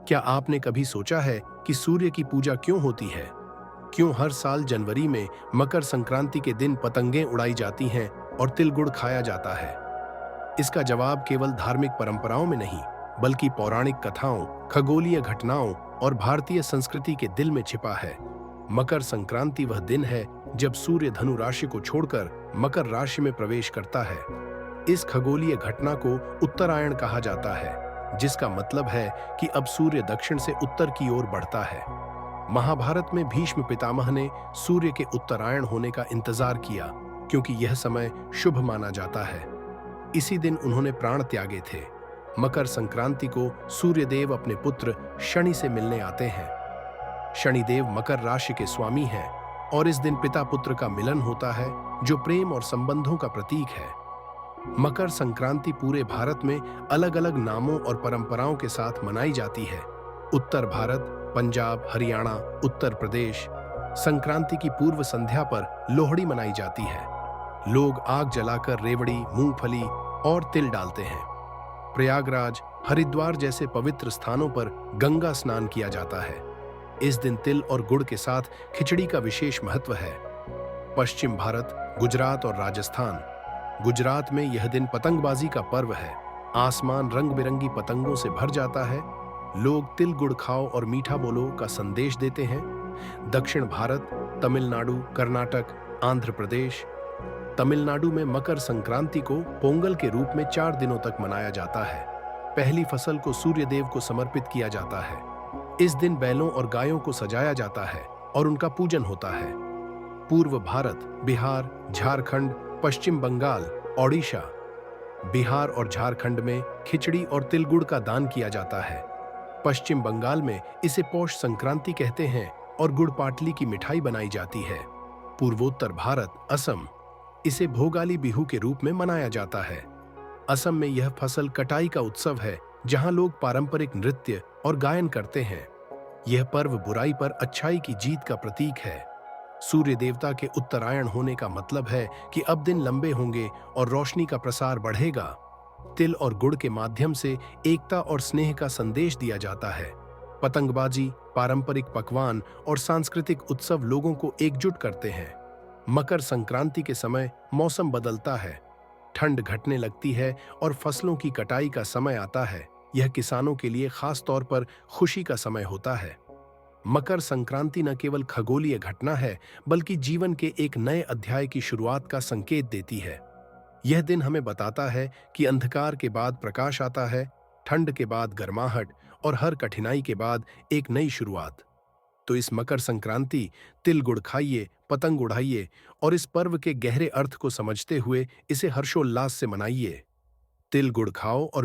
क्या आपने कभी सोचा है कि सूर्य की पूजा क्यों होती है? क्यों हर साल जनवरी में मकर संक्रांति के दिन पतंगें उड़ाई जाती हैं और तिल गुड़ खाया जाता है? इसका जवाब केवल धार्मिक परंपराओं में नहीं, बल्कि पौराणिक कथाओं, खगोलीय घटनाओं और भारतीय संस्कृति के दिल में छिपा है। मकर संक्रांति वह दिन है जब सूर्य धनु राशि को छोड़कर मकर राशि में प्रवेश करता है। इस खगोलीय घटना को उत्तरायण कहा जाता है, जिसका मतलब है कि अब सूर्य दक्षिण से उत्तर की ओर बढ़ता है। महाभारत में भीष्म पितामह ने सूर्य के उत्तरायण होने का इंतजार किया, क्योंकि यह समय शुभ माना जाता है। इसी दिन उन्होंने प्राण त्यागे थे। मकर संक्रांति को सूर्यदेव अपने पुत्र शनि से मिलने आते हैं। शनिदेव मकर राशि के स्वामी हैं और इस दिन पिता पुत्र का मिलन होता है, जो प्रेम और संबंधों का प्रतीक है। मकर संक्रांति पूरे भारत में अलग-अलग नामों और परंपराओं के साथ मनाई जाती है। उत्तर भारत, पंजाब, हरियाणा, उत्तर प्रदेश, संक्रांति की पूर्व संध्या पर लोहड़ी मनाई जाती है। लोग आग जलाकर रेवड़ी, मूंगफली और तिल डालते हैं। प्रयागराज, हरिद्वार जैसे पवित्र स्थानों पर गंगा स्नान किया जाता है। इस दिन तिल और गुड़ के साथ खिचड़ी का विशेष महत्व है। पश्चिम भारत, गुजरात और राजस्थान। गुजरात में यह दिन पतंगबाजी का पर्व है। आसमान रंग बिरंगी पतंगों से भर जाता है। लोग तिल गुड़ खाओ और मीठा बोलो का संदेश देते हैं। दक्षिण भारत, तमिलनाडु, कर्नाटक, आंध्र प्रदेश। तमिलनाडु में मकर संक्रांति को पोंगल के रूप में 4 दिनों तक मनाया जाता है। पहली फसल को सूर्यदेव को समर्पित किया जाता है। इस दिन बैलों और गायों को सजाया जाता है और उनका पूजन होता है। पूर्व भारत, बिहार, झारखंड, पश्चिम बंगाल, ओडिशा। बिहार और झारखंड में खिचड़ी और तिल गुड़ का दान किया जाता है। पश्चिम बंगाल में इसे पौष संक्रांति कहते हैं और गुड़ पाटली की मिठाई बनाई जाती है। पूर्वोत्तर भारत, असम, इसे भोगाली बिहू के रूप में मनाया जाता है। असम में यह फसल कटाई का उत्सव है, जहां लोग पारंपरिक नृत्य और गायन करते हैं। यह पर्व बुराई पर अच्छाई की जीत का प्रतीक है। सूर्य देवता के उत्तरायण होने का मतलब है कि अब दिन लंबे होंगे और रोशनी का प्रसार बढ़ेगा। तिल और गुड़ के माध्यम से एकता और स्नेह का संदेश दिया जाता है। पतंगबाजी, पारंपरिक पकवान और सांस्कृतिक उत्सव लोगों को एकजुट करते हैं। मकर संक्रांति के समय मौसम बदलता है। ठंड घटने लगती है और फसलों की कटाई का समय आता है। यह किसानों के लिए खास तौर पर खुशी का समय होता है। मकर संक्रांति न केवल खगोलीय घटना है, बल्कि जीवन के एक नए अध्याय की शुरुआत का संकेत देती है। यह दिन हमें बताता है कि अंधकार के बाद प्रकाश आता है, ठंड के बाद गर्माहट और हर कठिनाई के बाद एक नई शुरुआत। तो इस मकर संक्रांति तिल गुड़ खाइए, पतंग उड़ाइए और इस पर्व के गहरे अर्थ को समझते हुए इसे हर्षोल्लास से मनाइए। तिल गुड़ खाओ और